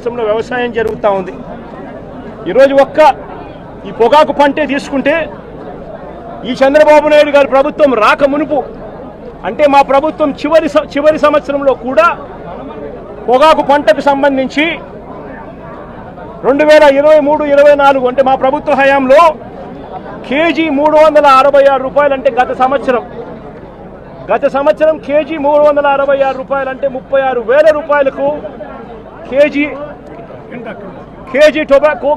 రాష్ట్రంలో వ్యవసాయం జరుగుతూ ఉంది. ఈరోజు ఒక్క ఈ పొగాకు పంటే తీసుకుంటే ఈ చంద్రబాబు నాయుడు గారి ప్రభుత్వం రాక మునుపు అంటే మా ప్రభుత్వం చివరి సంవత్సరంలో కూడా పొగాకు పంటకు సంబంధించి 2023-24 అంటే మా ప్రభుత్వ హయాంలో కేజీ 366 రూపాయలు అంటే గత సంవత్సరం కేజీ 366 రూపాయలు అంటే 36,000 రూపాయలకు KG tobacco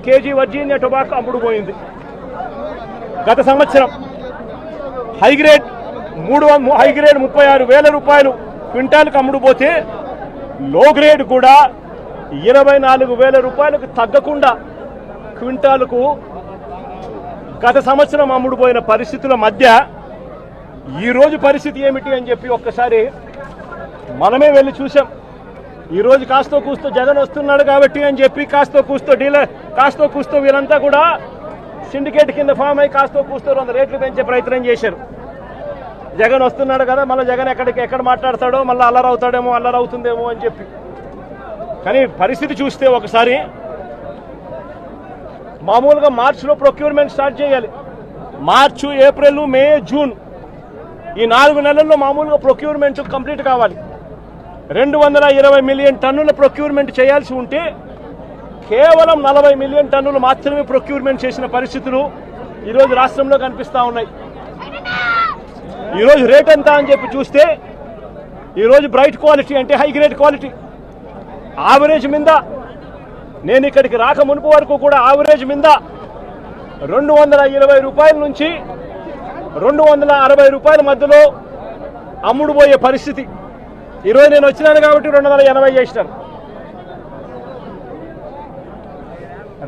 KG Virginia tobacco అమ్ముడుపోయింది. గత సంవత్సరం హైగ్రేడ్ 36,000 రూపాయలు క్వింటాల్కి అమ్ముడుపోతే లో గ్రేడ్ కూడా 24,000 రూపాయలకు తగ్గకుండా క్వింటాలకు గత సంవత్సరం అమ్ముడుపోయిన పరిస్థితుల మధ్య ఈరోజు పరిస్థితి ఏమిటి అని చెప్పి ఒక్కసారి మనమే వెళ్ళి చూసాం. ఈరోజు కాస్తో కూస్తో జగన్ వస్తున్నాడు కాబట్టి అని చెప్పి కాస్తో కూస్తో వీరంతా కూడా సిండికేట్ కింద ఫామ్ అయి కాస్తో కూస్తో 100 రేట్లు పెంచే ప్రయత్నం చేశారు. జగన్ వస్తున్నాడు కదా, మళ్ళీ జగన్ ఎక్కడ మాట్లాడతాడో మళ్ళీ అల్లరవుతుందేమో అని చెప్పి. కానీ పరిస్థితి చూస్తే ఒకసారి మామూలుగా మార్చిలో ప్రొక్యూర్మెంట్ స్టార్ట్ చేయాలి. మార్చి, ఏప్రిల్, మే, జూన్ ఈ 4 నెలల్లో మామూలుగా ప్రొక్యూర్మెంట్ కంప్లీట్ కావాలి. 220 మిలియన్ టన్నుల ప్రొక్యూర్మెంట్ చేయాల్సి ఉంటే కేవలం 40 మిలియన్ టన్నులు మాత్రమే ప్రొక్యూర్మెంట్ చేసిన పరిస్థితులు ఈరోజు రాష్ట్రంలో కనిపిస్తూ ఉన్నాయి. ఈరోజు రేట్ ఎంత అని చెప్పి చూస్తే ఈరోజు బ్రైట్ క్వాలిటీ అంటే హై గ్రేడ్ క్వాలిటీ ఆవరేజ్ మీద నేను ఇక్కడికి రాక మునుపు వరకు కూడా ఆవరేజ్ మీద 220 రూపాయల నుంచి 260 రూపాయల మధ్యలో అమ్ముడుపోయే పరిస్థితి. ఈరోజు నేను వచ్చినాను కాబట్టి 280 చేసినాను.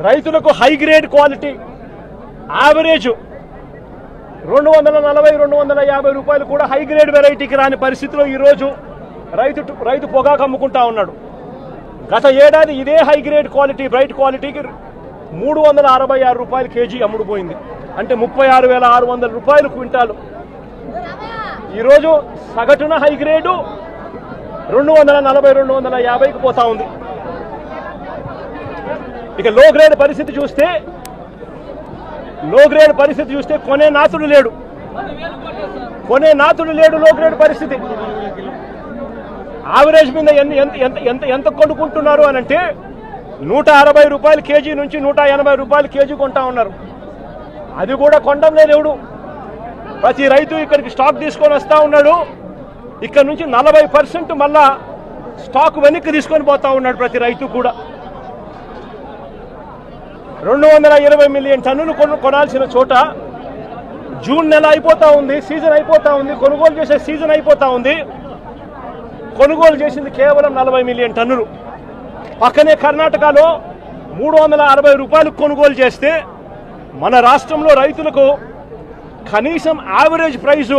రైతులకు హై గ్రేడ్ క్వాలిటీ యావరేజ్ 240-250 రూపాయలు కూడా హై గ్రేడ్ వెరైటీకి రాని పరిస్థితిలో ఈరోజు రైతు పొగాకు అమ్ముకుంటా ఉన్నాడు. గత ఏడాది ఇదే హై గ్రేడ్ క్వాలిటీ బ్రైట్ క్వాలిటీకి 366 రూపాయలు కేజీ అమ్ముడుపోయింది. అంటే 36,600 రూపాయలు క్వింటాలు. ఈరోజు సగటున హై గ్రేడు 240-250కి పోతా ఉంది. ఇక లో గ్రేడ్ పరిస్థితి చూస్తే కొనే నాతుడు లేడు. లో గ్రేడ్ పరిస్థితి. యావరేజ్ మీద ఎంత కొనుక్కుంటున్నారు అని అంటే 160 రూపాయలు కేజీ నుంచి 180 రూపాయలు కేజీ కొంటా ఉన్నారు. అది కూడా కొండం లేదు ఎవడు. ప్రతి రైతు ఇక్కడికి స్టాక్ తీసుకొని వస్తూ ఉన్నాడు. ఇక్కడ నుంచి 40% మళ్ళా స్టాక్ వెనక్కి తీసుకొని పోతా ఉన్నాడు ప్రతి రైతు కూడా. 220 మిలియన్ టన్నులు కొనాల్సిన చోట జూన్ నెల అయిపోతా ఉంది, సీజన్ అయిపోతా ఉంది, కొనుగోలు చేసే సీజన్ అయిపోతా ఉంది. కొనుగోలు చేసింది కేవలం 40 మిలియన్ టన్నులు. పక్కనే కర్ణాటకలో 360 రూపాయలకు కొనుగోలు చేస్తే మన రాష్ట్రంలో రైతులకు కనీసం యావరేజ్ ప్రైజు